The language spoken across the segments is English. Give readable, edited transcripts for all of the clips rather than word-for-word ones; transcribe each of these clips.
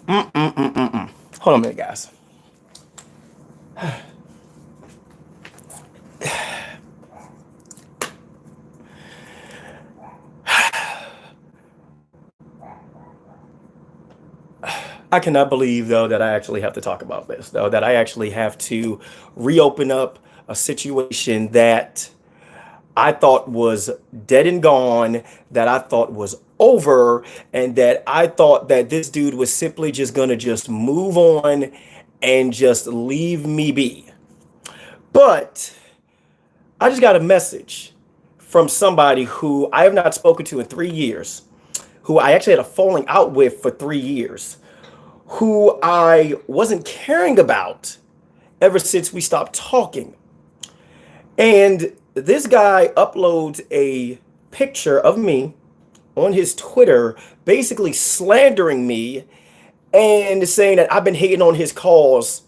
Hold on a minute, guys. I cannot believe, though, that I actually have to talk about this, though, that I actually have to reopen up a situation that I thought was dead and gone, that I thought was over, and that I thought that this dude was simply just gonna just move on and just leave me be. But I just got a message from somebody who I have not spoken to in 3 years, who I actually had a falling out with for 3 years, who I wasn't caring about ever since we stopped talking. And this guy uploads a picture of me on his Twitter, basically slandering me and saying that I've been hating on his cause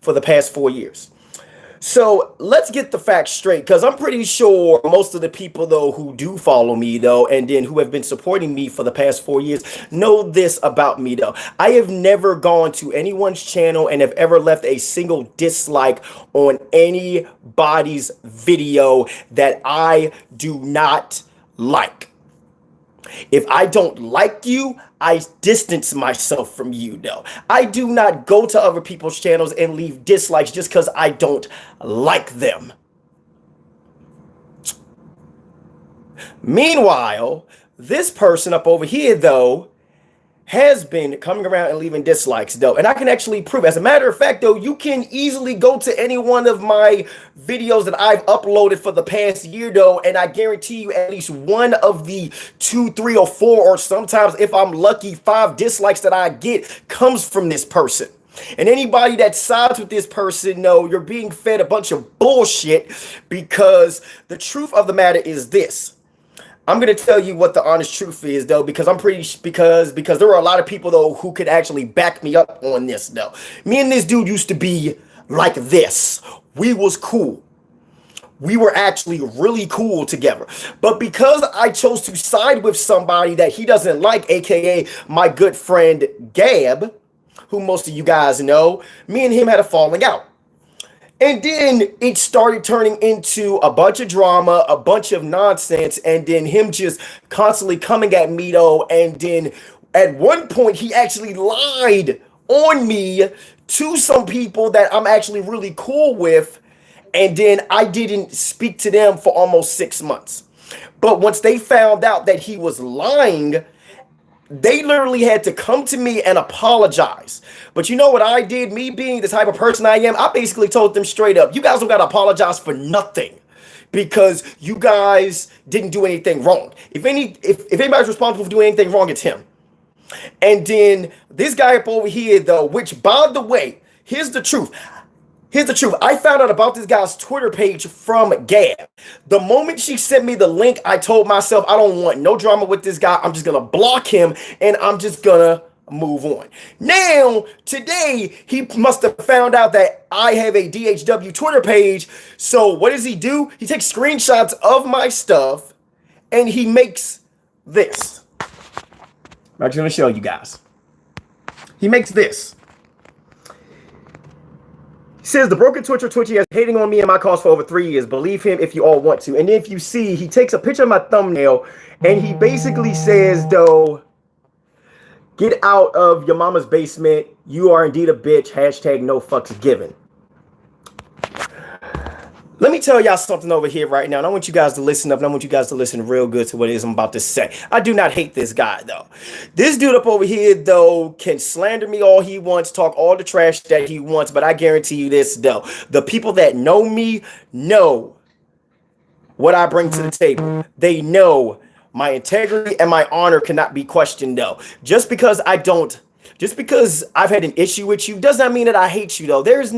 for the past 4 years. So let's get the facts straight, because I'm pretty sure most of the people, though, who do follow me, though, and then who have been supporting me for the past 4 years know this about me, though. I have never gone to anyone's channel and have ever left a single dislike on anybody's video that I do not like. If I don't like you, I distance myself from you, though. I do not go to other people's channels and leave dislikes just because I don't like them. Meanwhile, this person up over here, though, has been coming around and leaving dislikes, though, and I can actually prove. As a matter of fact, though, you can easily go to any one of my videos that I've uploaded for the past year, though, and I guarantee you at least one of the 2, 3, or 4, or sometimes, if I'm lucky, 5 dislikes that I get comes from this person. And anybody that sides with this person, know you're being fed a bunch of bullshit, because the truth of the matter is this. I'm gonna tell you what the honest truth is, though, because I'm pretty because there are a lot of people, though, who could actually back me up on this, though. Me and this dude used to be like this. We was cool. We were actually really cool together. But because I chose to side with somebody that he doesn't like, aka my good friend Gab, who most of you guys know, me and him had a falling out. And then it started turning into a bunch of drama, a bunch of nonsense, and then him just constantly coming at me, though. And then at one point, he actually lied on me to some people that I'm actually really cool with. And then I didn't speak to them for almost 6 months. But once they found out that he was lying, they literally had to come to me and apologize. But you know what I did? Me being the type of person I am, I basically told them straight up, you guys don't got to apologize for nothing, because you guys didn't do anything wrong. If anybody's responsible for doing anything wrong, it's him. And then this guy up over here, though, which, by the way, here's the truth. Here's the truth. I found out about this guy's Twitter page from Gab. The moment she sent me the link, I told myself, I don't want no drama with this guy. I'm just going to block him, and I'm just going to move on. Now, today, he must have found out that I have a DHW Twitter page. So what does he do? He takes screenshots of my stuff, and he makes this. I'm just going to show you guys. He makes this. He says, the broken Twitchy has hating on me and my cause for over 3 years. Believe him if you all want to. And then if you see, he takes a picture of my thumbnail, and he basically says, though, get out of your mama's basement. You are indeed a bitch. Hashtag no fucks given. Let me tell y'all something over here right now, and I want you guys to listen up, and I want you guys to listen real good to what it is I'm about to say. I do not hate this guy, though. This dude up over here, though, can slander me all he wants, talk all the trash that he wants, but I guarantee you this, though. The people that know me know what I bring to the table. They know my integrity and my honor cannot be questioned, though. Just because I've had an issue with you does not mean that I hate you, though. There is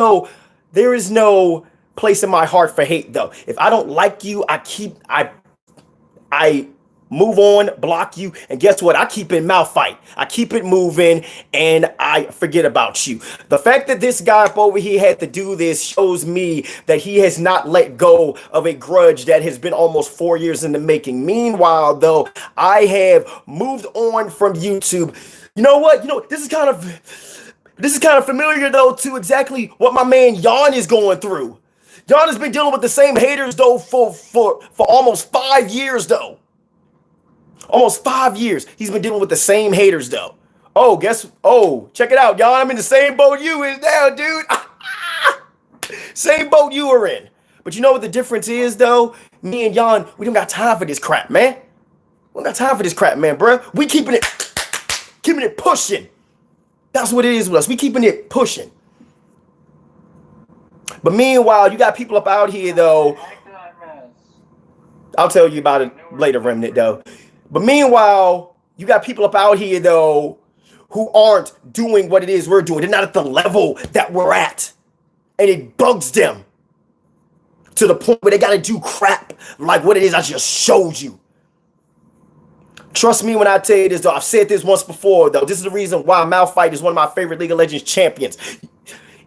no place in my heart for hate, though. If I don't like you, I move on, block you, and guess what? I keep it mouth fight. I keep it moving, and I forget about you. The fact that this guy up over here had to do this shows me that he has not let go of a grudge that has been almost 4 years in the making. Meanwhile, though, I have moved on from YouTube. You know what? This is kind of familiar though to exactly what my man Jan is going through. Jan has been dealing with the same haters though for almost 5 years though. Almost 5 years he's been dealing with the same haters though. Check it out, Jan. I'm in the same boat you is now, dude. Same boat you are in. But you know what the difference is though? Me and Jan, we don't got time for this crap, man. We don't got time for this crap, man, bro. We keeping it pushing. That's what it is with us. We keeping it pushing. But meanwhile, you got people up out here, though. I'll tell you about it later, Remnant, though. But meanwhile, you got people up out here, though, who aren't doing what it is we're doing. They're not at the level that we're at. And it bugs them to the point where they got to do crap like what it is I just showed you. Trust me when I tell you this, though. I've said this once before, though. This is the reason why Malphite is one of my favorite League of Legends champions.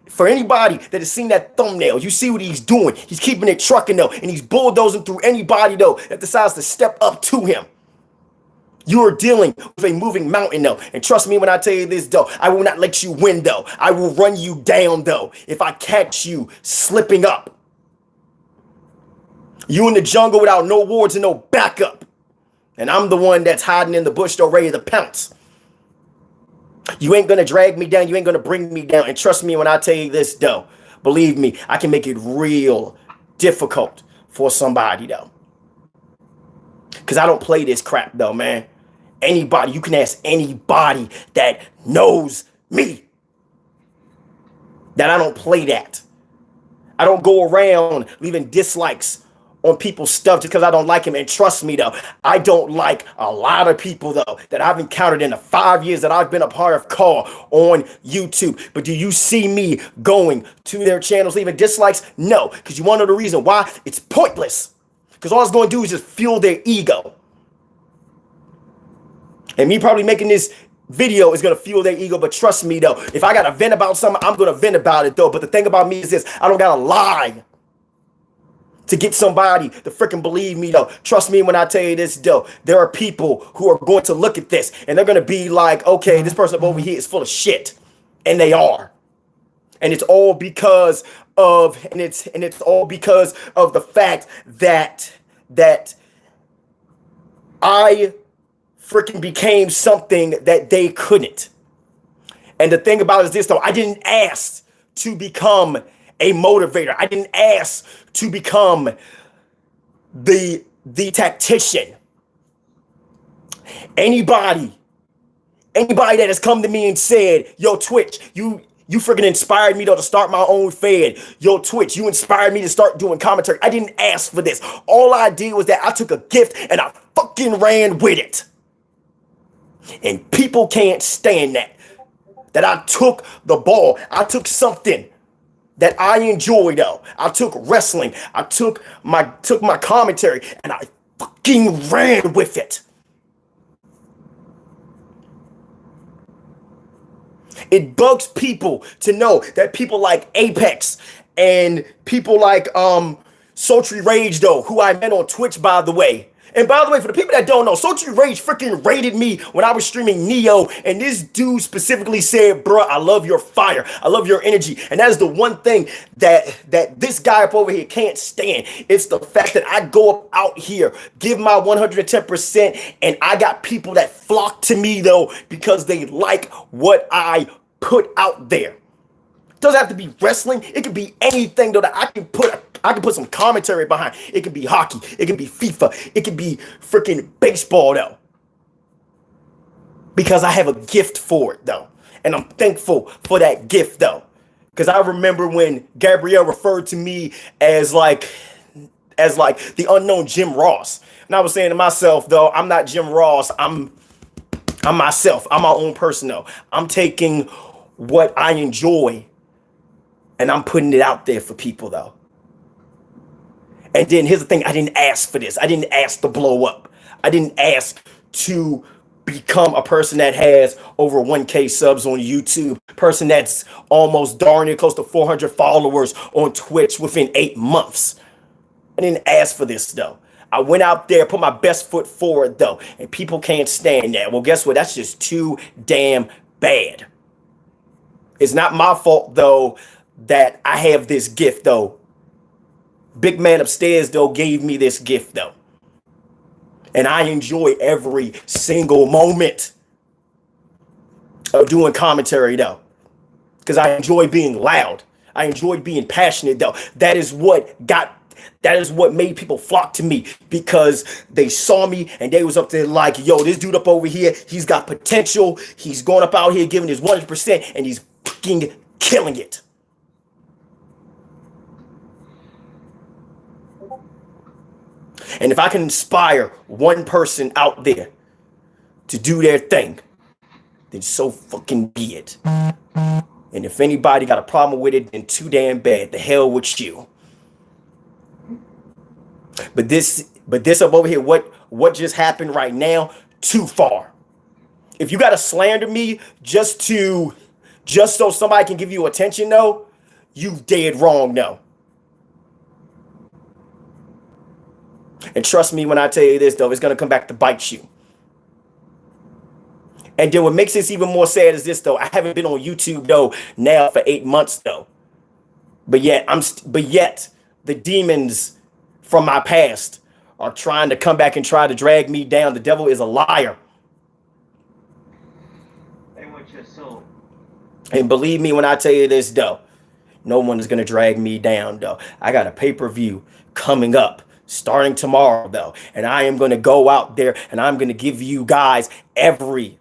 For anybody that has seen that thumbnail, you see what he's doing. He's keeping it trucking, though, and he's bulldozing through anybody, though, that decides to step up to him. You are dealing with a moving mountain, though. And trust me when I tell you this, though. I will not let you win, though. I will run you down, though, if I catch you slipping up. You in the jungle without no wards and no backup. And I'm the one that's hiding in the bush, though, ready to pounce. You ain't going to drag me down. You ain't going to bring me down. And trust me when I tell you this, though. Believe me, I can make it real difficult for somebody, though. Because I don't play this crap, though, man. Anybody, you can ask anybody that knows me that I don't play that. I don't go around leaving dislikes on people's stuff just because I don't like him. And trust me, though, I don't like a lot of people, though, that I've encountered in the 5 years that I've been a part of Call on YouTube. But do you see me going to their channels, leaving dislikes? No, because you want to know the reason why? It's pointless. Because all it's going to do is just fuel their ego. And me probably making this video is going to fuel their ego. But trust me, though, if I got to vent about something, I'm going to vent about it, though. But the thing about me is this. I don't got to lie to get somebody to freaking believe me, though. Trust me when I tell you this, though. There are people who are going to look at this and they're going to be like, okay, this person over here is full of shit. And they are. And it's all because of, and it's all because of the fact that I freaking became something that they couldn't. And the thing about it is this, though. I didn't ask to become a motivator. I didn't ask to become the tactician. Anybody that has come to me and said, yo, Twitch, you freaking inspired me, though, to start my own fed. Yo, Twitch, you inspired me to start doing commentary. I didn't ask for this. All I did was that I took a gift and I fucking ran with it. And people can't stand that. That I took the ball. I took something that I enjoy, though. I took wrestling. I took my commentary and I fucking ran with it. It bugs people to know that people like Apex and people like Sultry Rage, though, who I met on Twitch, by the way. And by the way, for the people that don't know, Sultry Rage freaking rated me when I was streaming Neo. And this dude specifically said, bro, I love your fire. I love your energy. And that is the one thing that this guy up over here can't stand. It's the fact that I go up out here, give my 110%, and I got people that flock to me, though, because they like what I put out there. It doesn't have to be wrestling. It could be anything, though, that I can put some commentary behind. It can be hockey. It can be FIFA. It can be freaking baseball, though. Because I have a gift for it, though. And I'm thankful for that gift, though. Because I remember when Gabrielle referred to me as like the unknown Jim Ross. And I was saying to myself, though, I'm not Jim Ross. I'm myself. I'm my own person, though. I'm taking what I enjoy and I'm putting it out there for people, though. And then here's the thing. I didn't ask for this. I didn't ask to blow up. I didn't ask to become a person that has over 1K subs on YouTube, person that's almost darn near close to 400 followers on Twitch within 8 months. I didn't ask for this though. I went out there, put my best foot forward though, and people can't stand that. Well, guess what? That's just too damn bad. It's not my fault though that I have this gift though. Big man upstairs though gave me this gift though. And I enjoy every single moment of doing commentary though. Because I enjoy being loud. I enjoy being passionate though. That is what made people flock to me, because they saw me and they was up there like, yo, this dude up over here, he's got potential. He's going up out here giving his 100% and he's fucking killing it. And if I can inspire one person out there to do their thing, then so fucking be it. And if anybody got a problem with it, then too damn bad. The hell with you. But this up over here, what just happened right now, too far. If you gotta slander me just so somebody can give you attention, though, you dead wrong, no. And trust me when I tell you this, though, it's gonna come back to bite you. And then what makes this even more sad is this, though. I haven't been on YouTube though now for 8 months though. But yet the demons from my past are trying to come back and try to drag me down. The devil is a liar. They want your soul. And believe me when I tell you this, though, no one is going to drag me down, though. I got a pay-per-view coming up starting tomorrow, though. And I am going to go out there and I'm going to give you guys every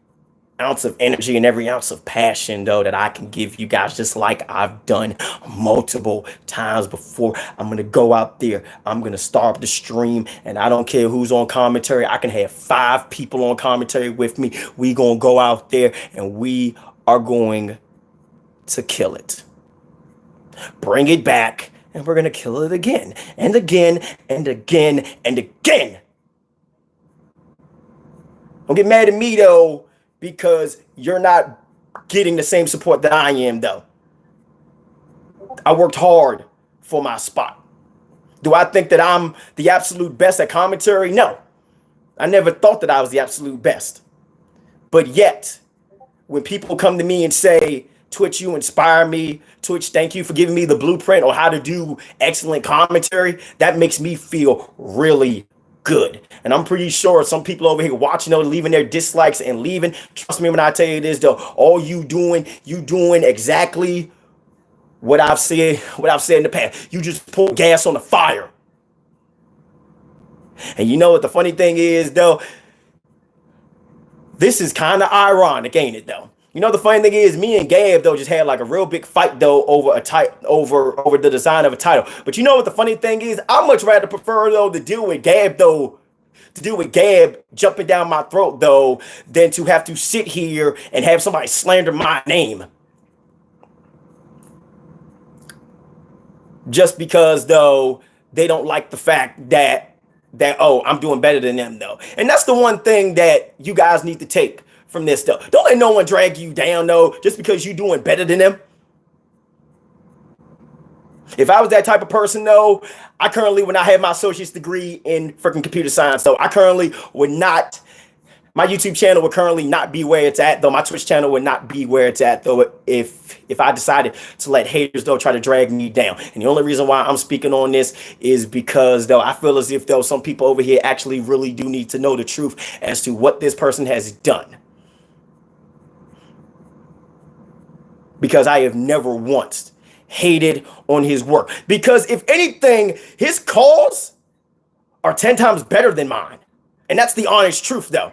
ounce of energy and every ounce of passion, though, that I can give you guys, just like I've done multiple times before. I'm going to go out there. I'm going to start the stream, and I don't care who's on commentary. I can have 5 people on commentary with me. We going to go out there and we are going to kill it. Bring it back, and we're going to kill it again and again and again and again. Don't get mad at me, though, because you're not getting the same support that I am, though. I worked hard for my spot. Do I think that I'm the absolute best at commentary? No. I never thought that I was the absolute best. But yet, when people come to me and say, Twitch, you inspire me. Twitch, thank you for giving me the blueprint on how to do excellent commentary, that makes me feel really good. And I'm pretty sure some people over here watching, leaving their dislikes and leaving. Trust me when I tell you this, though, all you doing exactly what I've said in the past. You just pour gas on the fire. And you know what the funny thing is, though? This is kind of ironic, ain't it, though? You know, the funny thing is, me and Gab, though, just had like a real big fight, though, over the design of a title. But you know what the funny thing is? I much rather prefer, though, to deal with Gab jumping down my throat, though, than to have to sit here and have somebody slander my name. Just because, though, they don't like the fact that I'm doing better than them, though. And that's the one thing that you guys need to take from this stuff. Don't let no one drag you down, though, just because you're doing better than them. If I was that type of person, though, when I had my associate's degree in freaking computer science, though, my YouTube channel would currently not be where it's at, though. My Twitch channel would not be where it's at, though, if I decided to let haters, though, try to drag me down. And the only reason why I'm speaking on this is because, though, I feel as if, though, some people over here actually really do need to know the truth as to what this person has done. Because I have never once hated on his work. Because if anything, his calls are 10 times better than mine. And that's the honest truth, though.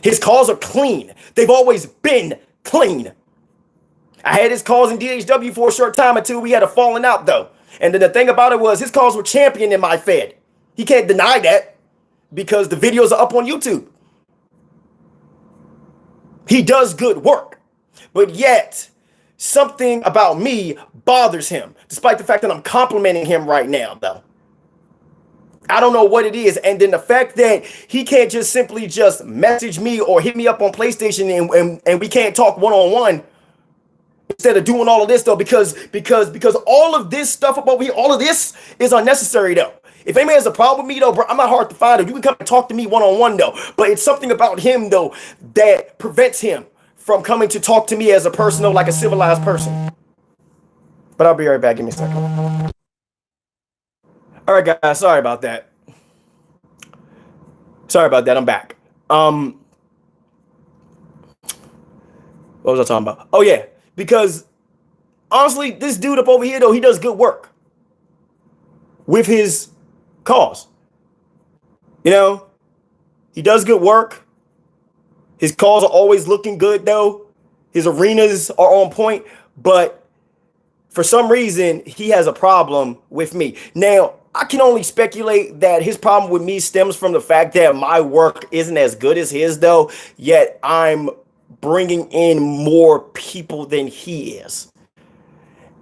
His calls are clean. They've always been clean. I had his calls in DHW for a short time until we had a falling out, though. And then the thing about it was his calls were champion in my Fed. He can't deny that because the videos are up on YouTube. He does good work. But yet, something about me bothers him, despite the fact that I'm complimenting him right now, though. I don't know what it is. And then the fact that he can't just simply just message me or hit me up on PlayStation and we can't talk one-on-one instead of doing all of this though, because all of this stuff up over here, all of this is unnecessary though. If any man has a problem with me though, bro, I'm not hard to find. Though. You can come and talk to me one-on-one though. But it's something about him though that prevents him from coming to talk to me as a person though, like a civilized person. But I'll be right back. Give me a second. All right, guys. Sorry about that. I'm back. What was I talking about? Oh yeah, because honestly, this dude up over here though, he does good work with his cause. You know, he does good work. His calls are always looking good though. His arenas are on point, but for some reason, he has a problem with me. Now, I can only speculate that his problem with me stems from the fact that my work isn't as good as his, though, yet I'm bringing in more people than he is.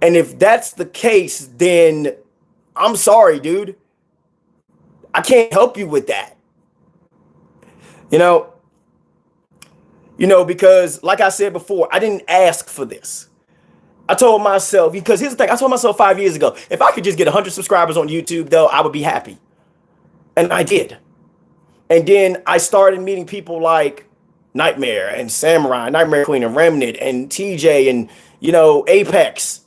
And if that's the case, then I'm sorry, dude. I can't help you with that. You know, because like I said before, I didn't ask for this. I told myself, because here's the thing, I told myself 5 years ago, if I could just get 100 subscribers on YouTube, though, I would be happy. And I did. And then I started meeting people like Nightmare and Samurai, Nightmare Queen and Remnant and TJ and, you know, Apex.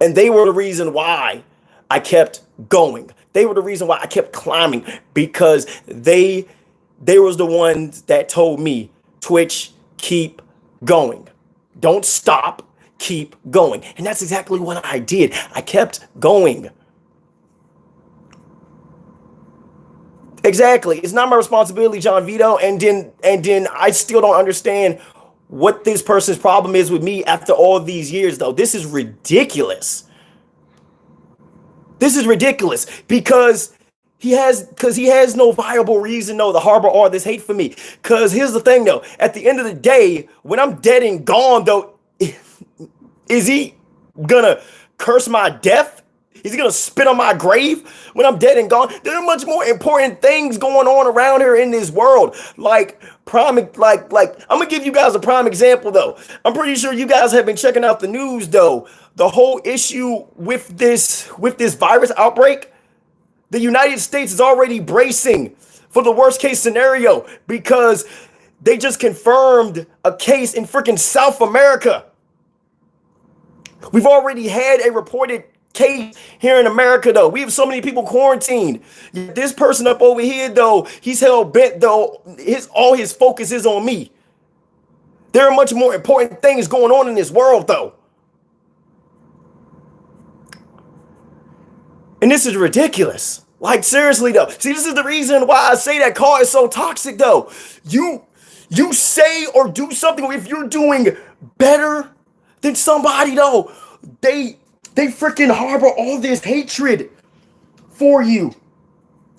And they were the reason why I kept going. They were the reason why I kept climbing, because they was the ones that told me, Twitch, keep going. Don't stop, keep going. And that's exactly what I did. I kept going. Exactly. It's not my responsibility, John Vito. And then I still don't understand what this person's problem is with me after all these years, though. This is ridiculous. This is ridiculous because he has no viable reason, though, to harbor all this hate for me. Because here's the thing, though. At the end of the day, when I'm dead and gone, though, is he gonna curse my death? Is he gonna spit on my grave when I'm dead and gone? There are much more important things going on around here in this world. Like I'm gonna give you guys a prime example, though. I'm pretty sure you guys have been checking out the news, though. The whole issue with this virus outbreak. The United States is already bracing for the worst case scenario because they just confirmed a case in freaking South America. We've already had a reported case here in America, though. We have so many people quarantined. This person up over here, though, he's hell bent, though. All his focus is on me. There are much more important things going on in this world, though. And this is ridiculous. Like, seriously, though. See, this is the reason why I say that car is so toxic, though. You say or do something, if you're doing better than somebody, though, they freaking harbor all this hatred for you.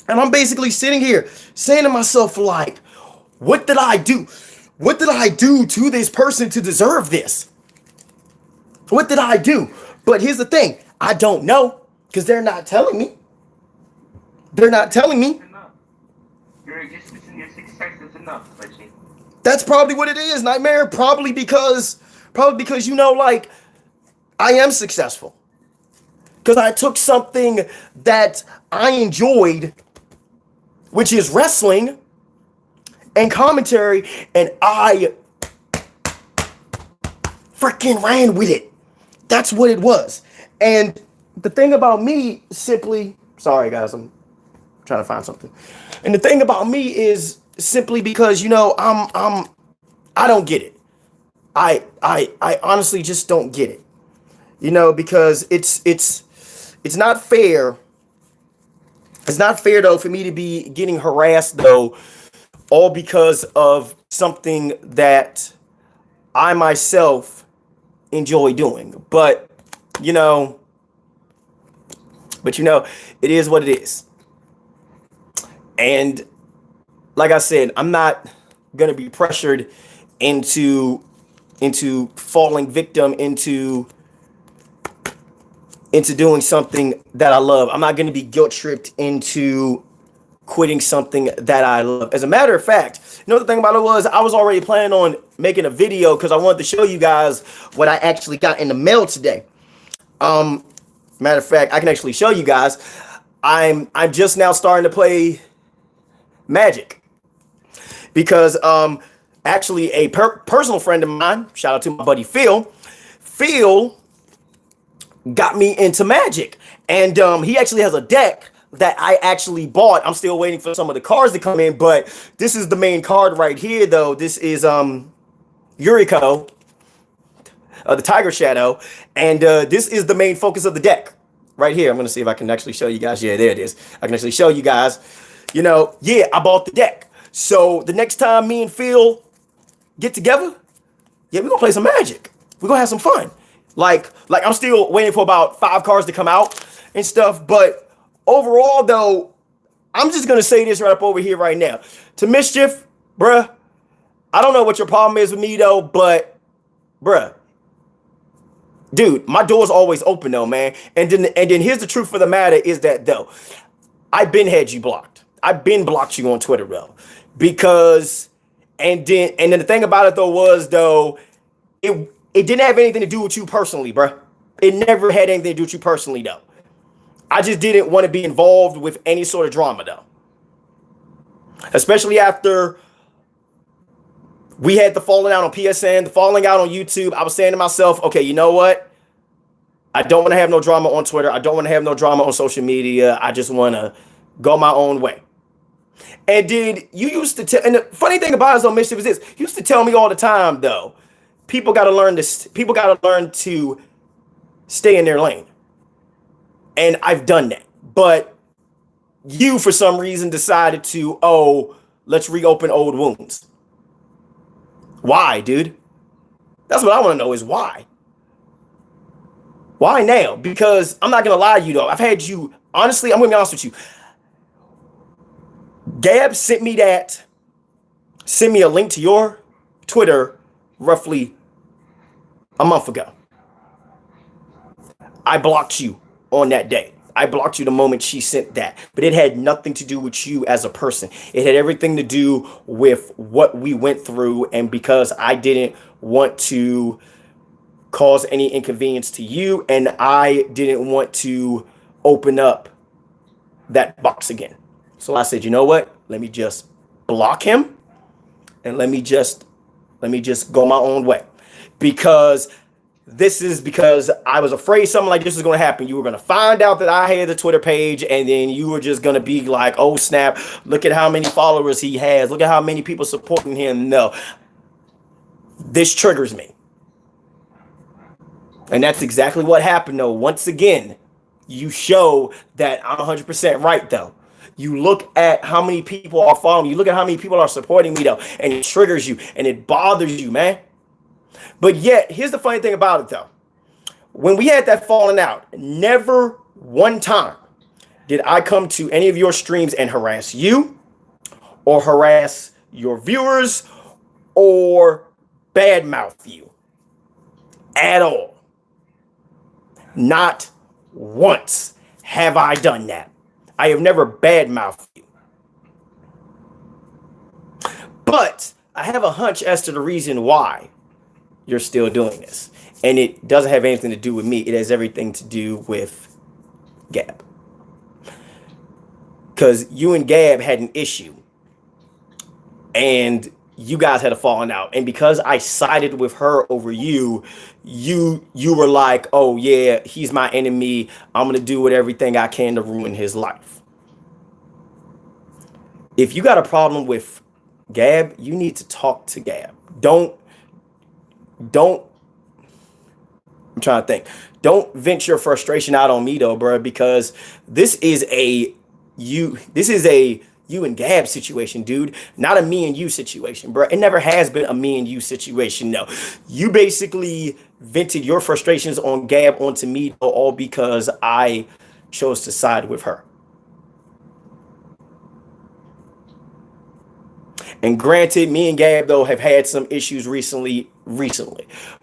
And I'm basically sitting here saying to myself, like, what did I do? What did I do to this person to deserve this? What did I do? But here's the thing. I don't know. Because they're not telling me. They're not telling me. Your existence and your success is enough, Reggie. That's probably what it is, Nightmare. Probably because, you know, like, I am successful. Because I took something that I enjoyed, which is wrestling and commentary, and I freaking ran with it. That's what it was. And the thing about me simply, sorry guys, I'm trying to find something. And the thing about me is simply because, you know, I don't get it. I honestly just don't get it. You know, because it's not fair. It's not fair though for me to be getting harassed though, all because of something that I myself enjoy doing. But you know, it is what it is. And like I said, I'm not going to be pressured into falling victim into into doing something that I love. I'm not going to be guilt tripped into quitting something that I love. As a matter of fact, you know the thing about it was I was already planning on making a video because I wanted to show you guys what I actually got in the mail today. Matter of fact, I can actually show you guys. I'm just now starting to play Magic because actually a personal friend of mine, shout out to my buddy Phil got me into Magic, and he actually has a deck that I actually bought. I'm still waiting for some of the cards to come in, but this is the main card right here, though. This is Yuriko, the Tiger Shadow, and this is the main focus of the deck right here. I'm gonna see if I can actually show you guys. Yeah, there it is. I can actually show you guys. You know, yeah, I bought the deck. So the next time me and Phil get together, yeah, we're gonna play some Magic. We're gonna have some fun. Like I'm still waiting for about 5 cards to come out and stuff. But overall, though, I'm just gonna say this right up over here right now. To Mischief, bruh, I don't know what your problem is with me though, but bruh, dude, my door's always open though, man. And then here's the truth for the matter is that though, I've been had you blocked. I've been blocked you on Twitter though, because and then the thing about it though was though, it didn't have anything to do with you personally, bruh. It never had anything to do with you personally though. I just didn't want to be involved with any sort of drama though, especially after we had the falling out on PSN, the falling out on YouTube. I was saying to myself, okay, you know what? I don't want to have no drama on Twitter. I don't want to have no drama on social media. I just want to go my own way. And did you used to tell? And the funny thing about it, though, Mischief, is this: you used to tell me all the time, though. People got to learn this. People got to learn to stay in their lane. And I've done that. But you, for some reason, decided to, let's reopen old wounds. Why, dude? That's what I want to know is why. Why now? Because I'm not going to lie to you, though. I've had you, honestly, I'm going to be honest with you. Gab sent me a link to your Twitter roughly a month ago. I blocked you on that day. I blocked you the moment she sent that. But it had nothing to do with you as a person. It had everything to do with what we went through. And because I didn't want to cause any inconvenience to you, and I didn't want to open up that box again. So I said, you know what? Let me just block him and let me just go my own way. Because I was afraid something like this was going to happen. You were going to find out that I had the Twitter page, and then you were just going to be like, oh, snap, look at how many followers he has. Look at how many people supporting him. No, this triggers me. And that's exactly what happened, though. Once again, you show that I'm 100% right, though. You look at how many people are following me. You look at how many people are supporting me, though, and it triggers you, and it bothers you, man. But yet, here's the funny thing about it, though. When we had that falling out, never one time did I come to any of your streams and harass you or harass your viewers or badmouth you at all. Not once have I done that. I have never badmouthed you. But I have a hunch as to the reason why you're still doing this. And it doesn't have anything to do with me. It has everything to do with Gab. Because you and Gab had an issue. And you guys had a falling out. And because I sided with her over you, you were like, oh yeah, he's my enemy. I'm going to do everything I can to ruin his life. If you got a problem with Gab, you need to talk to Gab. Don't I'm trying to think. Don't vent your frustration out on me though, bro, because this is a you and Gab situation, dude, not a me and you situation, bro. It never has been a me and you situation. No, you basically vented your frustrations on Gab onto me, all because I chose to side with her. And granted, me and Gab, though, have had some issues recently.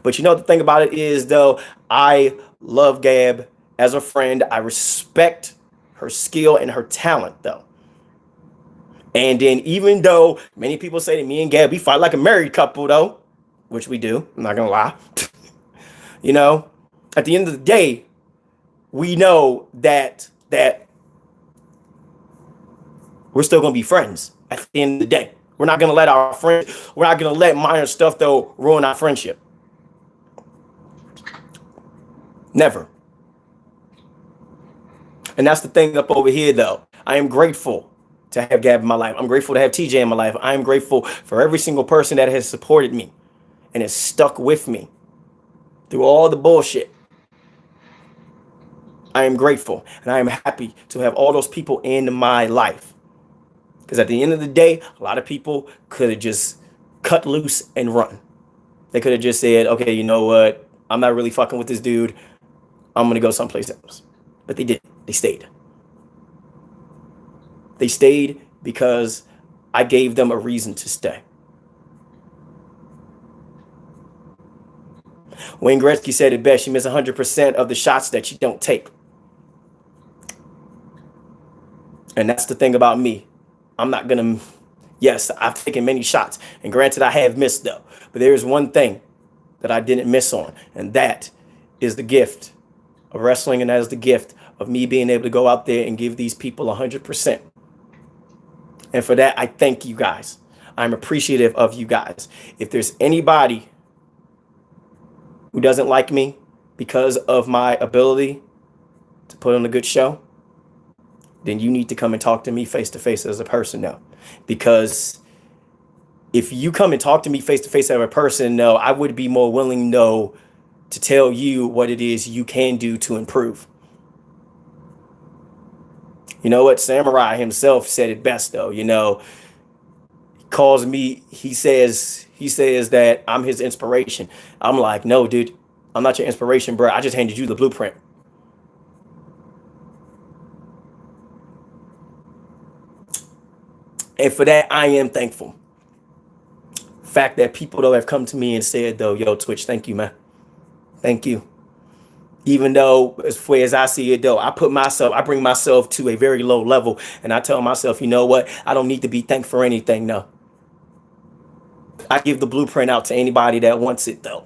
But you know, the thing about it is, though, I love Gab as a friend. I respect her skill and her talent, though. And then, even though many people say that me and Gabby fight like a married couple, though, which we do, I'm not gonna lie, you know, at the end of the day, we know that we're still gonna be friends. At the end of the day, we're not gonna let our friend, we're not gonna let minor stuff though ruin our friendship. Never. And that's the thing up over here, though. I am grateful to have Gab in my life. I'm grateful to have TJ in my life. I am grateful for every single person that has supported me and has stuck with me through all the bullshit. I am grateful and I am happy to have all those people in my life. Because at the end of the day, a lot of people could have just cut loose and run. They could have just said, okay, you know what? I'm not really fucking with this dude. I'm going to go someplace else. But they didn't. They stayed. They stayed because I gave them a reason to stay. Wayne Gretzky said it best. You miss 100% of the shots that you don't take. And that's the thing about me. I'm not going to... Yes, I've taken many shots. And granted, I have missed, though. But there is one thing that I didn't miss on. And that is the gift of wrestling. And that is the gift of me being able to go out there and give these people 100%. And for that, I thank you guys. I'm appreciative of you guys. If there's anybody who doesn't like me because of my ability to put on a good show, then you need to come and talk to me face to face as a person now. Because if you come and talk to me face to face as a person, no, I would be more willing, no, to tell you what it is you can do to improve. You know what? Samurai himself said it best, though. You know, he calls me, he says that I'm his inspiration. I'm like, no, dude, I'm not your inspiration, bro. I just handed you the blueprint. And for that, I am thankful. Fact that people, though, have come to me and said, though, yo, Twitch, thank you, man. Thank you. Even though, as far as I see it, though, I bring myself to a very low level. And I tell myself, you know what? I don't need to be thanked for anything, no. I give the blueprint out to anybody that wants it, though.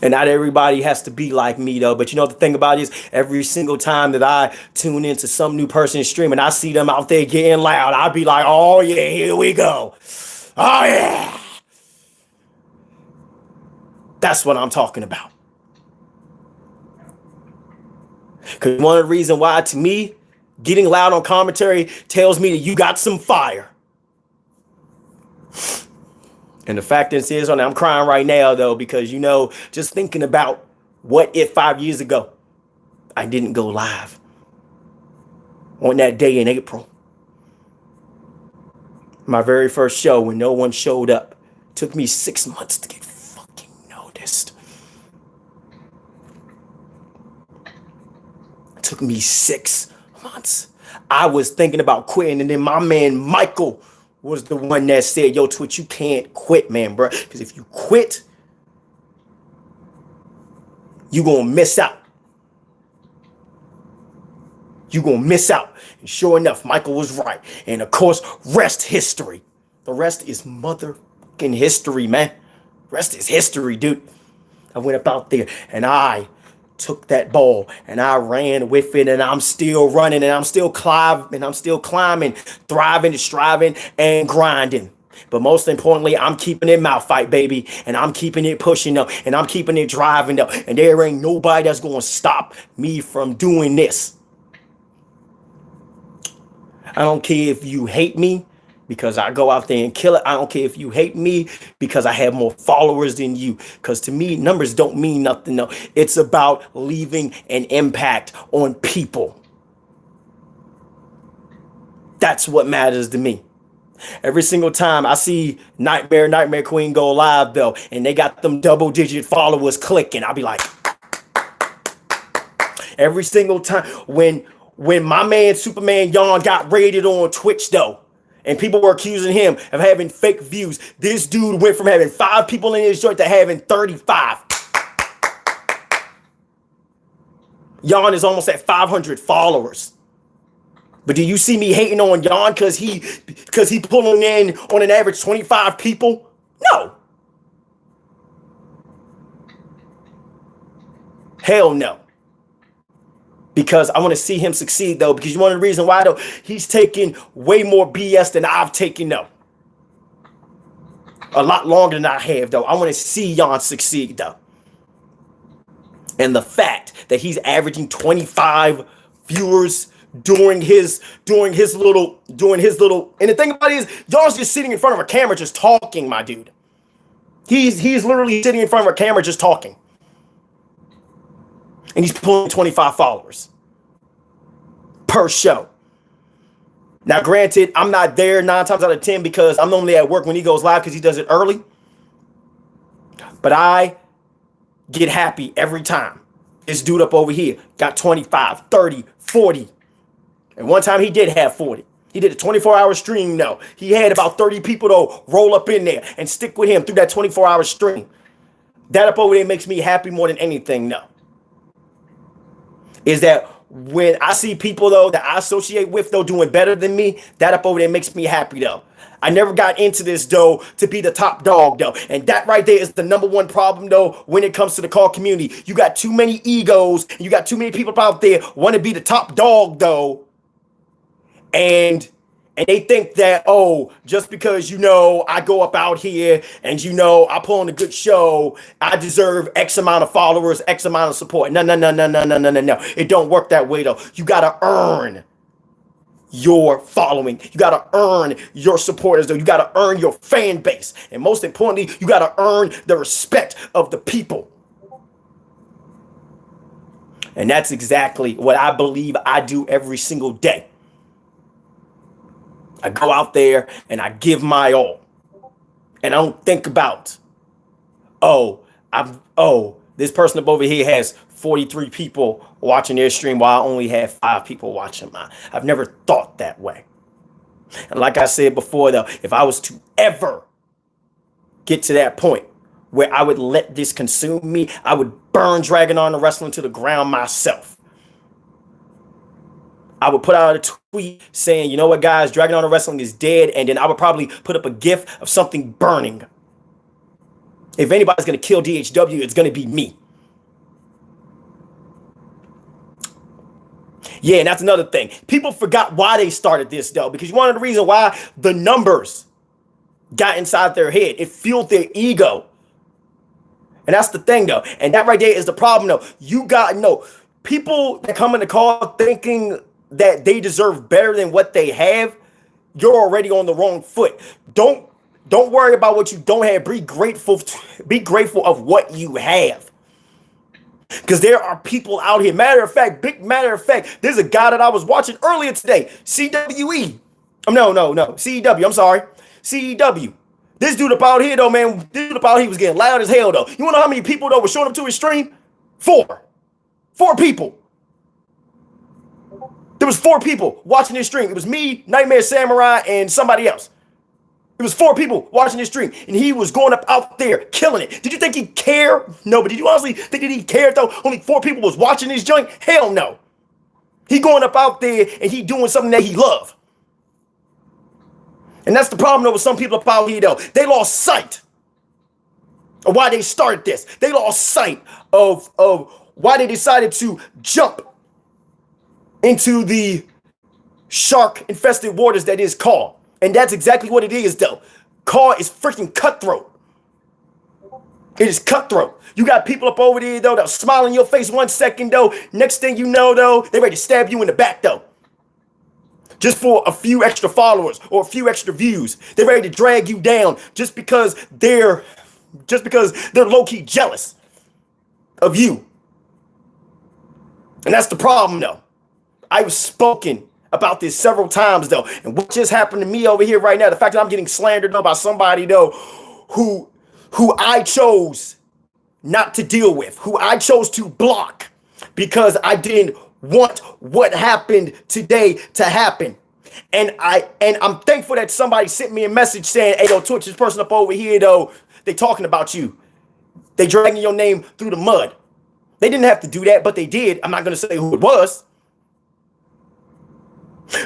And not everybody has to be like me, though. But you know, the thing about it is, every single time that I tune into some new person's stream and I see them out there getting loud, I'll be like, oh, yeah, here we go. Oh, yeah. That's what I'm talking about. Because one of the reasons why, to me, getting loud on commentary tells me that you got some fire. And the fact is, I'm crying right now, though, because, you know, just thinking about what if 5 years ago I didn't go live on that day in April. My very first show when no one showed up. Took me 6 months to get fucking noticed. Took me 6 months. I was thinking about quitting, and then my man Michael was the one that said, yo, Twitch, you can't quit, man, bro. Because if you quit, you're going to miss out. You're going to miss out. And sure enough, Michael was right. And of course, rest history. The rest is motherfucking history, man. Rest is history, dude. I went up out there and I took that ball and I ran with it, and I'm still running, and I'm still climbing, thriving, striving, and grinding. But most importantly, I'm keeping it mouth fight, baby, and I'm keeping it pushing up, and I'm keeping it driving up, and there ain't nobody that's going to stop me from doing this. I don't care if you hate me because I go out there and kill it. I don't care if you hate me because I have more followers than you. Because to me, numbers don't mean nothing. No, it's about leaving an impact on people. That's what matters to me. Every single time I see Nightmare Queen go live, though, and they got them double-digit followers clicking, I'll be like, every single time when my man Superman Yawn got raided on Twitch, though, and people were accusing him of having fake views, this dude went from having 5 people in his joint to having 35. Jan is almost at 500 followers. But do you see me hating on Jan because he pulling in on an average 25 people? No. Hell no. Because I want to see him succeed, though. Because one of the reasons why, though, he's taking way more BS than I've taken, though. A lot longer than I have, though. I want to see Jan succeed, though. And the fact that he's averaging 25 viewers during his little, and the thing about it is, Jan's just sitting in front of a camera just talking, my dude. He's literally sitting in front of a camera just talking. And he's pulling 25 followers per show. Now, granted, I'm not there 9 times out of 10 because I'm normally at work when he goes live because he does it early. But I get happy every time. This dude up over here got 25, 30, 40. And one time he did have 40. He did a 24-hour stream, though. He had about 30 people, though, roll up in there and stick with him through that 24-hour stream. That up over there makes me happy more than anything, though. Is that when I see people, though, that I associate with, though, doing better than me, that up over there makes me happy, though. I never got into this, though, to be the top dog, though. And that right there is the number one problem, though, when it comes to the call community. You got too many egos, and you got too many people out there want to be the top dog, though. And they think that, oh, just because, you know, I go up out here and, you know, I put on a good show, I deserve X amount of followers, X amount of support. No. It don't work that way, though. You got to earn your following. You got to earn your supporters, though. You got to earn your fan base. And most importantly, you got to earn the respect of the people. And that's exactly what I believe I do every single day. I go out there and I give my all. And I don't think about, this person up over here has 43 people watching their stream while I only have 5 people watching mine. I've never thought that way. And like I said before, though, if I was to ever get to that point where I would let this consume me, I would burn Dragon on the Wrestling to the ground myself. I would put out a tweet saying, you know what, guys, Dragon Honor Wrestling is dead. And then I would probably put up a GIF of something burning. If anybody's going to kill DHW, it's going to be me. Yeah, and that's another thing. People forgot why they started this, though, because one of the reasons why the numbers got inside their head, it fueled their ego. And that's the thing, though. And that right there is the problem, though. You got to know, people that come in the call thinking that they deserve better than what they have, you're already on the wrong foot. Don't worry about what you don't have. Be grateful of what you have. Because there are people out here. Matter of fact, there's a guy that I was watching earlier today. CWE. CEW. I'm sorry. CEW. This dude up out here, though, man. This dude up out here was getting loud as hell, though. You want to know how many people, though, were showing up to his stream? 4 people. There was 4 people watching this stream. It was me, Nightmare Samurai, and somebody else. It was 4 people watching this stream, and he was going up out there, killing it. Did you think he cared? No, but did you honestly think that he cared, though? Only 4 people was watching this joint? Hell no. He going up out there, and he doing something that he loved. And that's the problem, though, with some people up out here, though. They lost sight of why they started this. They lost sight of why they decided to jump into the shark-infested waters that is Call. And that's exactly what it is, though. Call is freaking cutthroat. It is cutthroat. You got people up over there, though, that'll smile in your face 1 second, though. Next thing you know, though, they ready to stab you in the back, though. Just for a few extra followers or a few extra views. They're ready to drag you down just because they're low-key jealous of you. And that's the problem, though. I've spoken about this several times, though. And what just happened to me over here right now, the fact that I'm getting slandered by somebody, though, who I chose not to deal with, who I chose to block because I didn't want what happened today to happen. And I'm thankful that somebody sent me a message saying, hey, yo, Twitch, this person up over here, though, they talking about you. They dragging your name through the mud. They didn't have to do that, but they did. I'm not going to say who it was.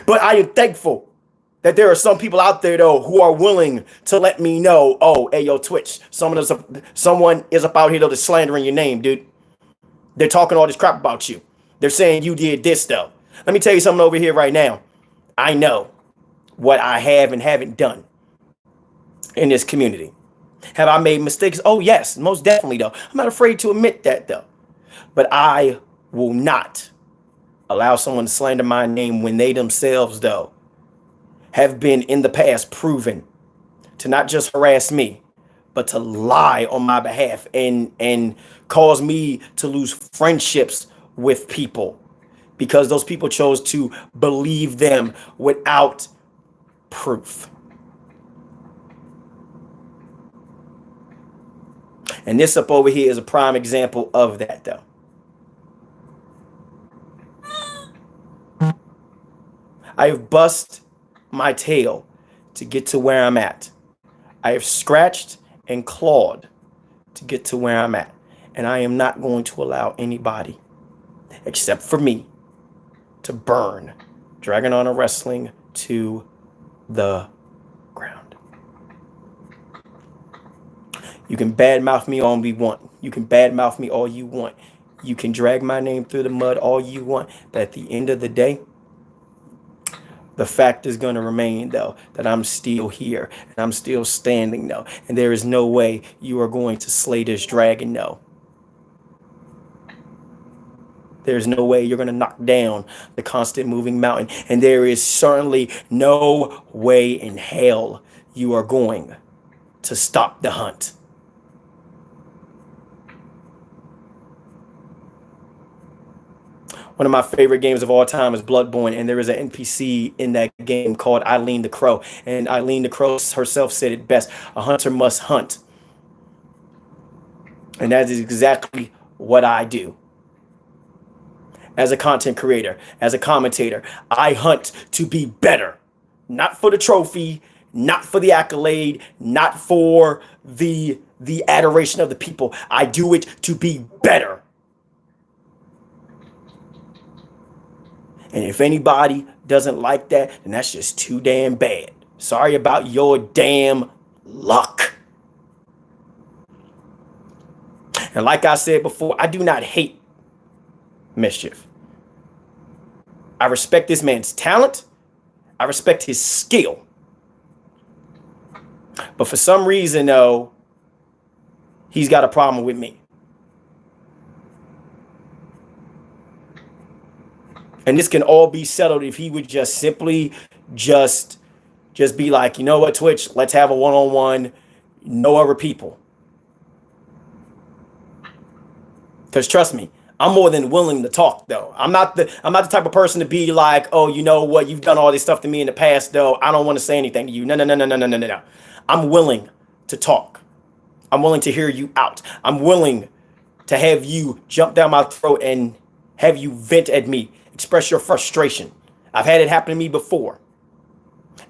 But I am thankful that there are some people out there, though, who are willing to let me know, oh, hey, yo, Twitch, someone is up out here, though, that's slandering your name, dude. They're talking all this crap about you. They're saying you did this, though. Let me tell you something over here right now. I know what I have and haven't done in this community. Have I made mistakes? Oh, yes, most definitely, though. I'm not afraid to admit that, though. But I will not allow someone to slander my name when they themselves, though, have been in the past proven to not just harass me, but to lie on my behalf and cause me to lose friendships with people because those people chose to believe them without proof. And this up over here is a prime example of that, though. I have bust my tail to get to where I'm at. I have scratched and clawed to get to where I'm at. And I am not going to allow anybody, except for me, to burn Dragon Honor Wrestling to the ground. You can badmouth me all you want. You can badmouth me all you want. You can drag my name through the mud all you want. But at the end of the day, the fact is going to remain, though, that I'm still here and I'm still standing, though. And there is no way you are going to slay this dragon, no. There's no way you're going to knock down the constant moving mountain. And there is certainly no way in hell you are going to stop the hunt. One of my favorite games of all time is Bloodborne, and there is an NPC in that game called Eileen the Crow. And Eileen the Crow herself said it best: a hunter must hunt. And that is exactly what I do. As a content creator, as a commentator, I hunt to be better. Not for the trophy, not for the accolade, not for the adoration of the people. I do it to be better. And if anybody doesn't like that, then that's just too damn bad. Sorry about your damn luck. And like I said before, I do not hate Mischief. I respect this man's talent. I respect his skill. But for some reason, though, he's got a problem with me. And this can all be settled if he would just simply just be like, you know what, Twitch, let's have a one-on-one, no other people. Because trust me, I'm more than willing to talk, though. I'm not the type of person to be like, oh, you know what, you've done all this stuff to me in the past, though. I don't want to say anything to you. No. I'm willing to talk. I'm willing to hear you out. I'm willing to have you jump down my throat and have you vent at me. Express your frustration. I've had it happen to me before.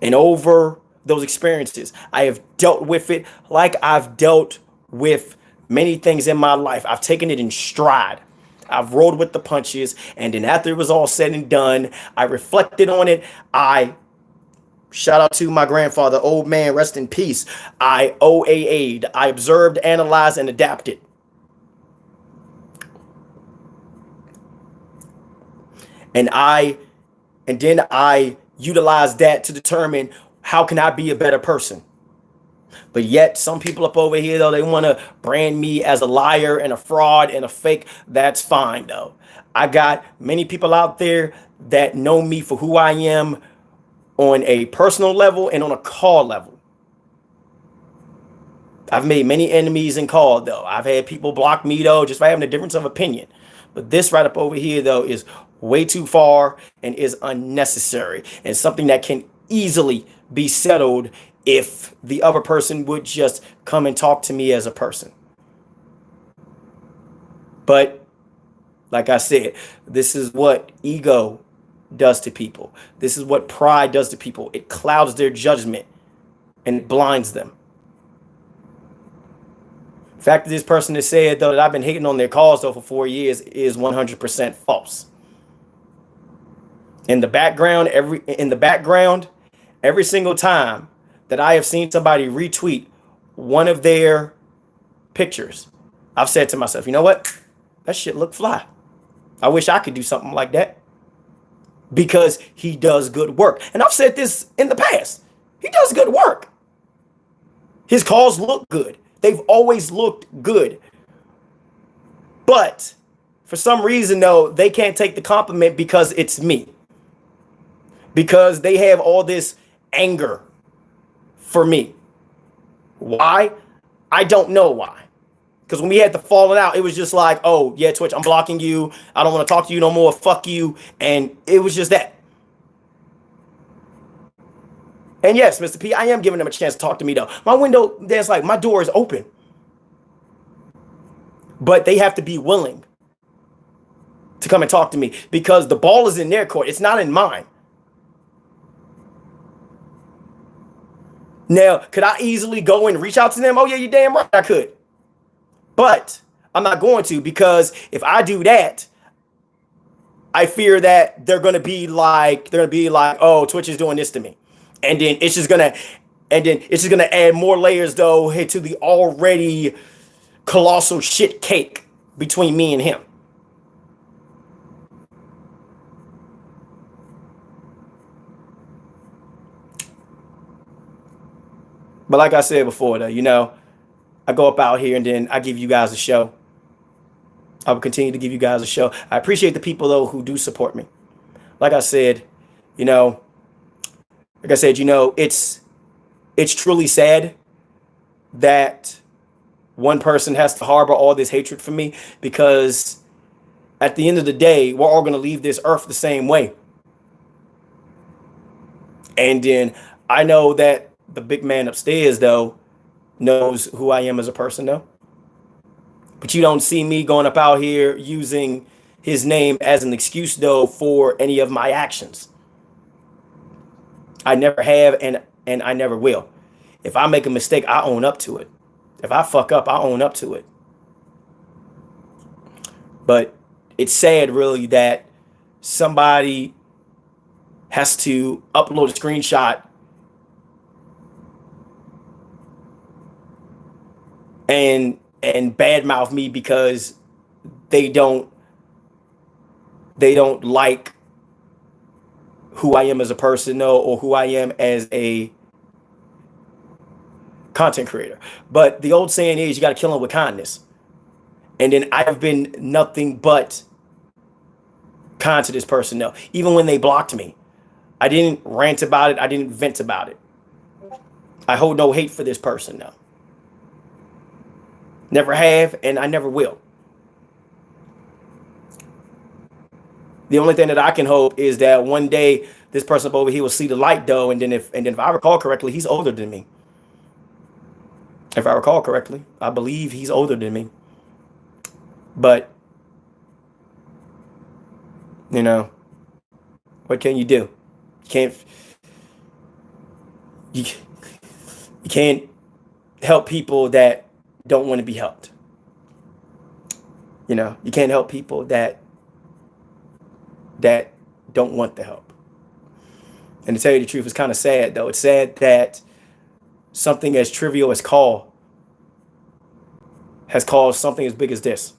And over those experiences, I have dealt with it like I've dealt with many things in my life. I've taken it in stride. I've rolled with the punches. And then after it was all said and done, I reflected on it. Shout out to my grandfather, old man, rest in peace. I OAA'd. I observed, analyzed, and adapted. And then I utilized that to determine how can I be a better person. But yet some people up over here, though, they want to brand me as a liar and a fraud and a fake. That's fine, though. I got many people out there that know me for who I am on a personal level and on a call level. I've made many enemies in call, though. I've had people block me, though, just by having a difference of opinion. But this right up over here, though, is way too far and is unnecessary and something that can easily be settled if the other person would just come and talk to me as a person. But like I said, this is what ego does to people. This is what pride does to people. It clouds their judgment and it blinds them. Fact that this person has said though that I've been hating on their calls though for 4 years is 100% false. In the background, every single time that I have seen somebody retweet one of their pictures, I've said to myself, you know what? That shit look fly. I wish I could do something like that. Because he does good work. And I've said this in the past. He does good work. His calls look good. They've always looked good. But for some reason, though, they can't take the compliment because it's me. Because they have all this anger for me. Why? I don't know why. Because when we had the falling out, it was just like, oh, yeah, Twitch, I'm blocking you. I don't want to talk to you no more. Fuck you. And it was just that. And yes, Mr. P, I am giving them a chance to talk to me, though. My window, there's like, my door is open. But they have to be willing to come and talk to me because the ball is in their court. It's not in mine. Now, could I easily go and reach out to them? Oh, yeah, you're damn right I could. But I'm not going to, because if I do that, I fear that they're going to be like, oh, Twitch is doing this to me. And then it's just going to add more layers though to the already colossal shit cake between me and him. But like I said before though, you know, I go up out here and then I give you guys a show. I will continue to give you guys a show. I appreciate the people though who do support me. Like I said, you know, it's truly sad that one person has to harbor all this hatred for me, because at the end of the day, we're all going to leave this earth the same way. And then I know that the big man upstairs though knows who I am as a person though. But you don't see me going up out here using his name as an excuse though for any of my actions. I never have and I never will. If I make a mistake, I own up to it. If I fuck up, I own up to it. But it's sad really that somebody has to upload a screenshot and badmouth me because they don't like who I am as a person, no, or who I am as a content creator. But the old saying is you got to kill them with kindness. And then I've been nothing but kind to this person, no. Even when they blocked me, I didn't rant about it. I didn't vent about it. I hold no hate for this person, no. Never have, and I never will. The only thing that I can hope is that one day this person up over here will see the light though, and then if I recall correctly, he's older than me. If I recall correctly, I believe he's older than me. But you know, what can you do? You can't help people that don't want to be helped. You know, you can't help people that don't want the help. And to tell you the truth, it's kind of sad though. It's sad that something as trivial as call has caused something as big as this.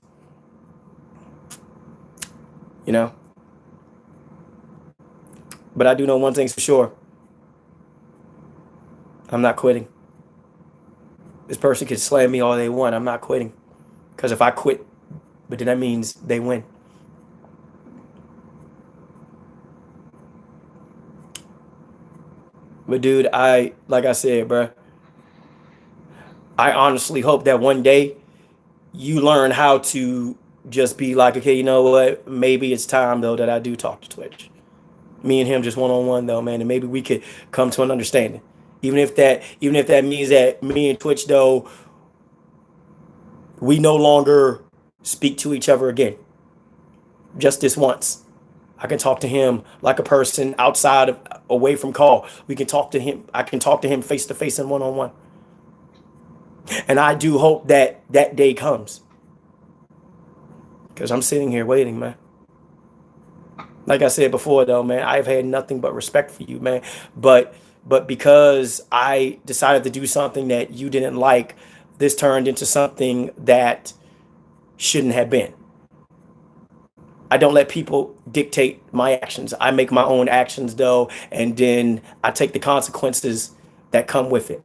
You know? But I do know one thing's for sure. I'm not quitting. This person can slam me all they want. I'm not quitting. Because if I quit, but then that means they win. But dude, like I said, bro, I honestly hope that one day you learn how to just be like, okay, you know what? Maybe it's time though that I do talk to Twitch. Me and him just one-on-one though, man, and maybe we could come to an understanding. Even if that means that me and Twitch though, we no longer speak to each other again. Just this once. I can talk to him like a person outside of, away from call. We can talk to him. I can talk to him face to face and one-on-one. And I do hope that that day comes. Because I'm sitting here waiting, man. Like I said before, though, man, I've had nothing but respect for you, man. But because I decided to do something that you didn't like, this turned into something that shouldn't have been. I don't let people dictate my actions. I make my own actions, though, and then I take the consequences that come with it.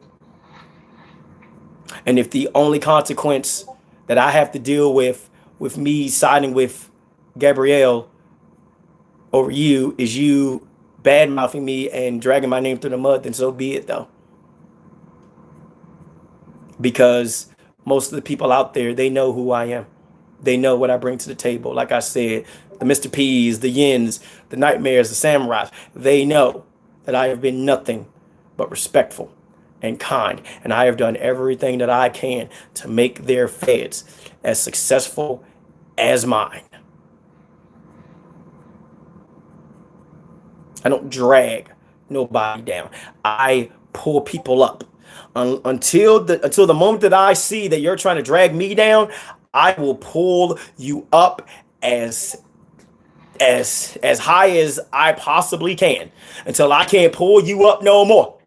And if the only consequence that I have to deal with me siding with Gabrielle over you is you bad mouthing me and dragging my name through the mud, then so be it, though. Because most of the people out there, they know who I am. They know what I bring to the table. Like I said, the Mr. P's, the Yins, the Nightmares, the Samurais, they know that I have been nothing but respectful and kind. And I have done everything that I can to make their feds as successful as mine. I don't drag nobody down. I pull people up. Until the moment that I see that you're trying to drag me down, I will pull you up as high as I possibly can until I can't pull you up no more.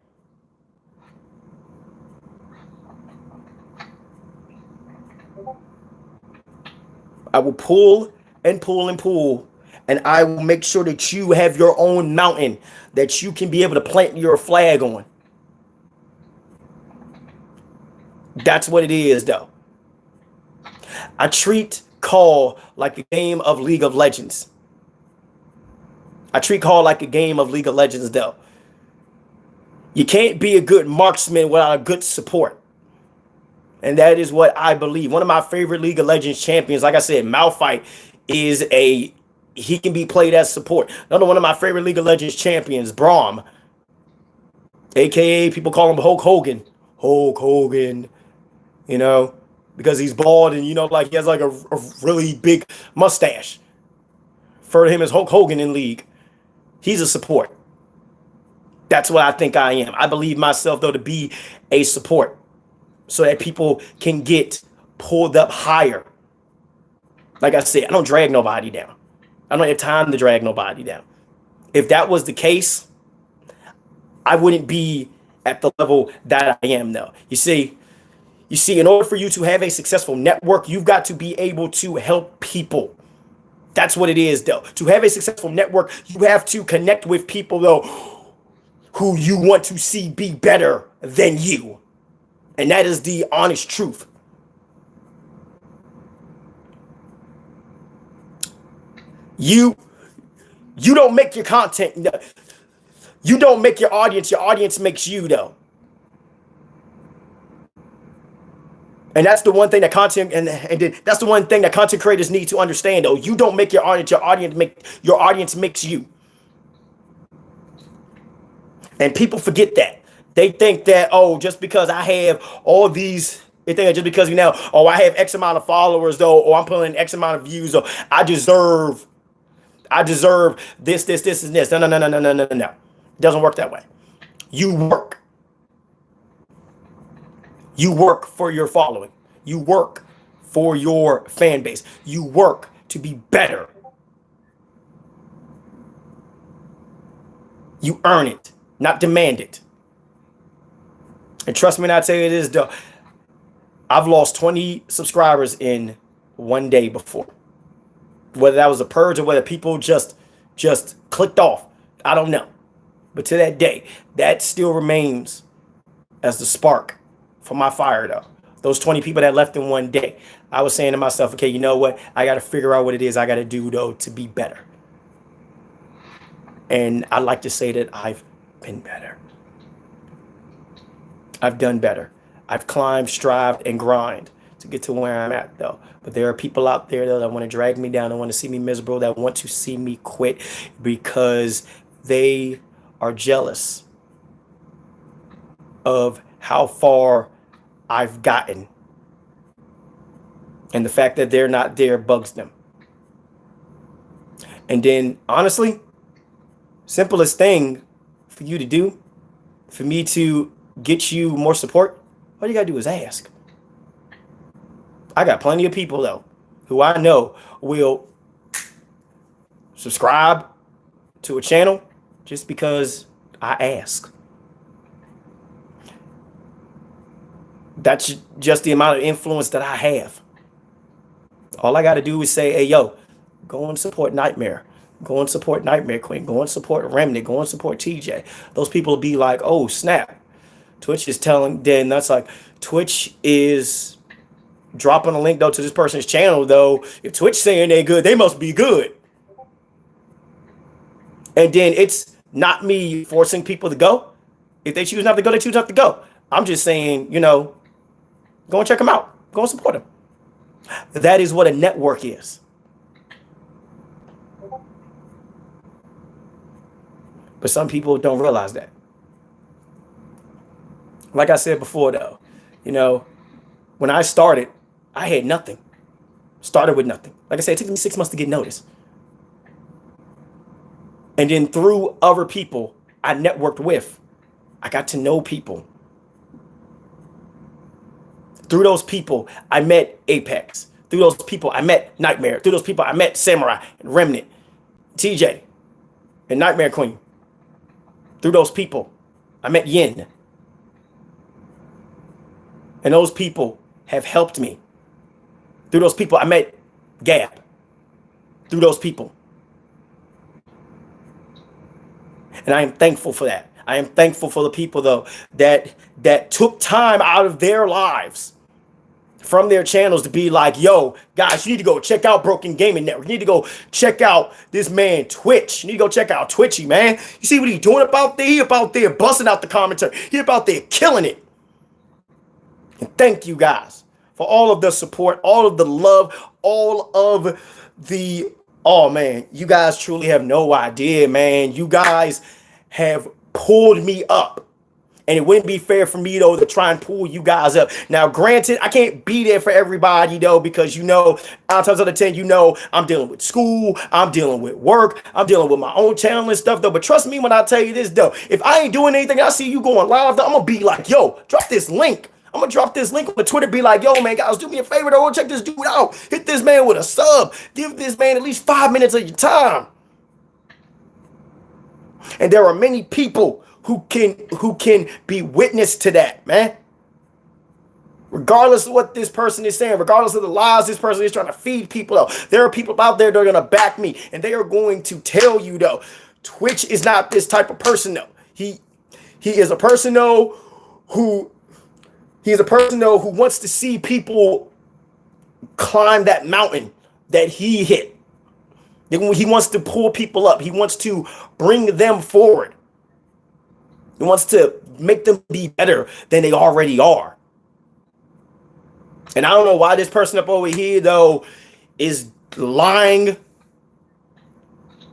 I will pull and pull and pull, and I will make sure that you have your own mountain that you can be able to plant your flag on. That's what it is, though. I treat Call like a game of League of Legends. I treat Call like a game of League of Legends, though. You can't be a good marksman without a good support. And that is what I believe. One of my favorite League of Legends champions, like I said, Malphite, he can be played as support. Another one of my favorite League of Legends champions, Braum, aka people call him Hulk Hogan. Hulk Hogan, you know, because he's bald and, you know, like he has like a really big mustache. Refer to him as Hulk Hogan in League. He's a support. That's what I think I am. I believe myself, though, to be a support so that people can get pulled up higher. Like I said, I don't drag nobody down. I don't have time to drag nobody down. If that was the case, I wouldn't be at the level that I am, though. You see, in order for you to have a successful network, you've got to be able to help people. That's what it is, though. To have a successful network, you have to connect with people, though, who you want to see be better than you. And that is the honest truth. You don't make your content. You don't make your audience. Your audience makes you, though. And that's the one thing that that's the one thing that content creators need to understand, though. You don't make your audience. Your audience makes you. And people forget that. They think that, oh, just because I have all these, they think that just because I have X amount of followers, though, or I'm pulling X amount of views, or I deserve this, and this. No. It doesn't work that way. You work. You work for your following. You work for your fan base. You work to be better. You earn it, not demand it. And trust me when I tell you this, though, I've lost 20 subscribers in one day before. Whether that was a purge or whether people just clicked off, I don't know. But to that day, that still remains as the spark for my fire, though. Those 20 people that left in one day, I was saying to myself, okay, you know what? I got to figure out what it is I got to do, though, to be better. And I like to say that I've been better. I've done better. I've climbed, strived, and grind to get to where I'm at, though. But there are people out there, though, that want to drag me down, that want to see me miserable, that want to see me quit because they are jealous of how far I've gotten. And the fact that they're not there bugs them. And then, honestly, simplest thing for you to do, for me to get you more support, all you gotta do is ask. I got plenty of people though who I know will subscribe to a channel just because I ask. That's just the amount of influence that I have. All I got to do is say, hey, yo, go and support Nightmare. Go and support Nightmare Queen. Go and support Remnant. Go and support TJ. Those people will be like, oh, snap. Twitch is telling, then that's like, Twitch is dropping a link, though, to this person's channel, though. If Twitch saying they're good, they must be good. And then it's not me forcing people to go. If they choose not to go, they choose not to go. I'm just saying, you know, go and check them out. Go and support them. That is what a network is. But some people don't realize that. Like I said before, though, you know, when I started, I had nothing. Started with nothing. Like I said, it took me 6 months to get noticed. And then through other people I networked with, I got to know people. Through those people, I met Apex. Through those people, I met Nightmare. Through those people, I met Samurai and Remnant, TJ, and Nightmare Queen. Through those people, I met Yin. And those people have helped me. Through those people, I met Gab. Through those people. And I am thankful for that. I am thankful for the people, though, that took time out of their lives from their channels to be like, yo, guys, you need to go check out Broken Gaming Network. You need to go check out this man Twitch. You need to go check out Twitchy, man. You see what he's doing about there? He about there busting out the commentary. He about there killing it. And thank you guys for all of the support, all of the love, all of the, oh man, you guys truly have no idea, man. You guys have pulled me up. And it wouldn't be fair for me, though, to try and pull you guys up. Now, granted, I can't be there for everybody, though, because, you know, 9 times out of 10, you know, I'm dealing with school, I'm dealing with work, I'm dealing with my own channel and stuff, though. But trust me when I tell you this, though, if I ain't doing anything, I see you going live, though, I'm going to be like, yo, drop this link. I'm going to drop this link on the Twitter, be like, yo, man, guys, do me a favor, though, check this dude out. Hit this man with a sub. Give this man at least 5 minutes of your time. And there are many people who can be witness to that, man. Regardless of what this person is saying, regardless of the lies this person is trying to feed people, though, there are people out there that are going to back me, and they are going to tell you, though, Twitch is not this type of person, though. He is a person, though, who wants to see people climb that mountain that he hit. He wants to pull people up. He wants to bring them forward. He wants to make them be better than they already are. And I don't know why this person up over here, though, is lying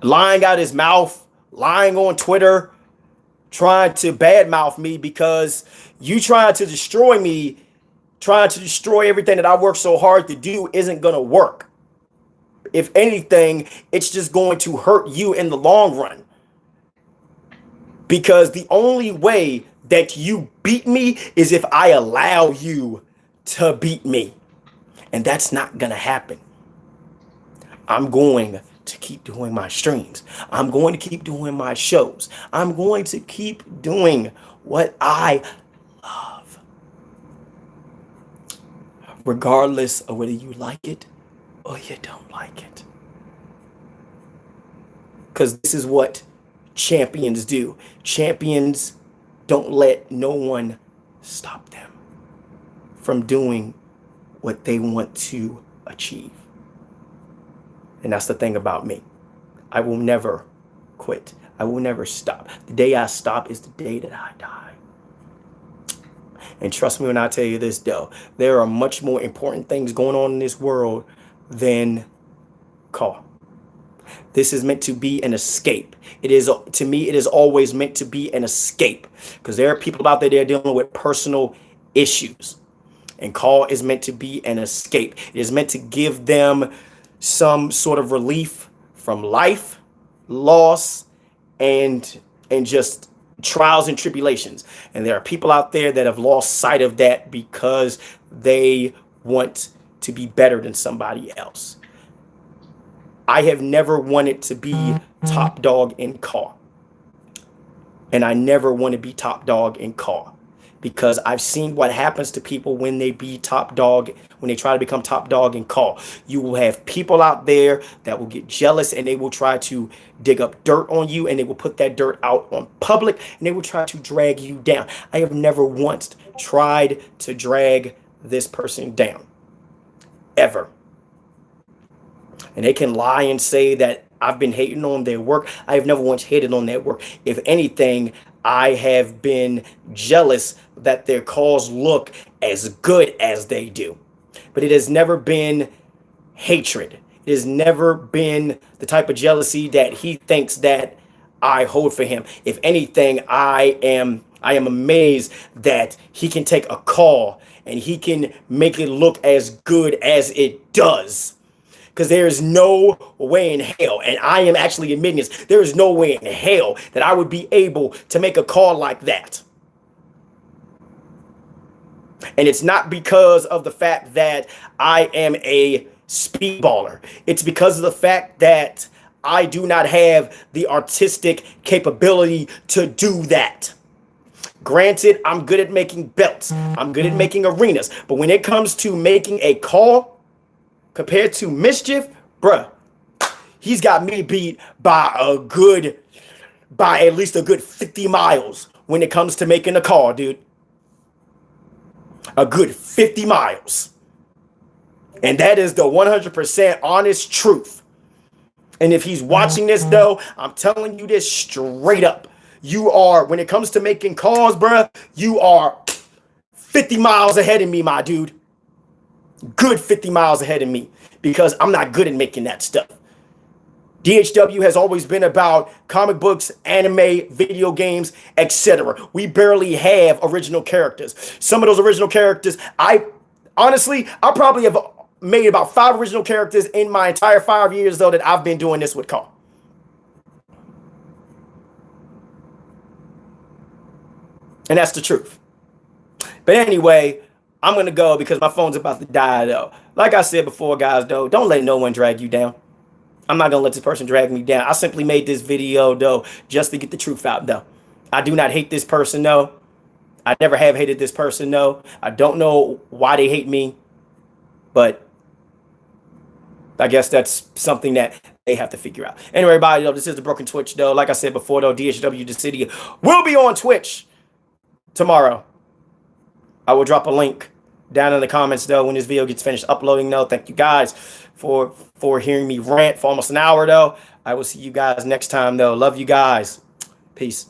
out his mouth, lying on Twitter, trying to badmouth me because you trying to destroy me, trying to destroy everything that I worked so hard to do isn't going to work. If anything, it's just going to hurt you in the long run. Because the only way that you beat me is if I allow you to beat me. And that's not going to happen. I'm going to keep doing my streams. I'm going to keep doing my shows. I'm going to keep doing what I love. Regardless of whether you like it or you don't like it. Because this is what champions do. Champions don't let no one stop them from doing what they want to achieve. And that's the thing about me. I will never quit. I will never stop. The day I stop is the day that I die. And trust me when I tell you this, though, there are much more important things going on in this world than call. This is meant to be an escape. It is, to me, it is always meant to be an escape because there are people out there that are dealing with personal issues. And call is meant to be an escape. It is meant to give them some sort of relief from life, loss, and just trials and tribulations. And there are people out there that have lost sight of that because they want to be better than somebody else. I have never wanted to be top dog in car. And I never want to be top dog in car, because I've seen what happens to people when they be top dog, when they try to become top dog in car. You will have people out there that will get jealous, and they will try to dig up dirt on you, and they will put that dirt out on public, and they will try to drag you down. I have never once tried to drag this person down, ever. And they can lie and say that I've been hating on their work. I have never once hated on their work. If anything, I have been jealous that their cars look as good as they do. But it has never been hatred. It has never been the type of jealousy that he thinks that I hold for him. If anything, I am amazed that he can take a car and he can make it look as good as it does. Because there is no way in hell, and I am actually admitting this, there is no way in hell that I would be able to make a call like that. And it's not because of the fact that I am a speedballer. It's because of the fact that I do not have the artistic capability to do that. Granted, I'm good at making belts. I'm good at making arenas. But when it comes to making a call, compared to Mischief, bruh, he's got me beat by at least a good 50 miles when it comes to making a call, dude. A good 50 miles. And that is the 100% honest truth. And if he's watching this, though, I'm telling you this straight up. You are, when it comes to making calls, bruh, you are 50 miles ahead of me, my dude. Good 50 miles ahead of me, because I'm not good at making that stuff. DHW has always been about comic books, anime, video games, etc. We barely have original characters. Some of those original characters, I probably have made about 5 original characters in my entire 5 years, though, that I've been doing this with Carl. And that's the truth. But anyway, I'm going to go because my phone's about to die, though. Like I said before, guys, though, don't let no one drag you down. I'm not going to let this person drag me down. I simply made this video, though, just to get the truth out, though. I do not hate this person, though. I never have hated this person, though. I don't know why they hate me, but I guess that's something that they have to figure out. Anyway, everybody, though, this is the Broken Twitch, though. Like I said before, though, DHW The City will be on Twitch tomorrow. I will drop a link down in the comments, though, when this video gets finished uploading, though. Thank you guys for hearing me rant for almost an hour, though. I will see you guys next time, though. Love you guys. Peace.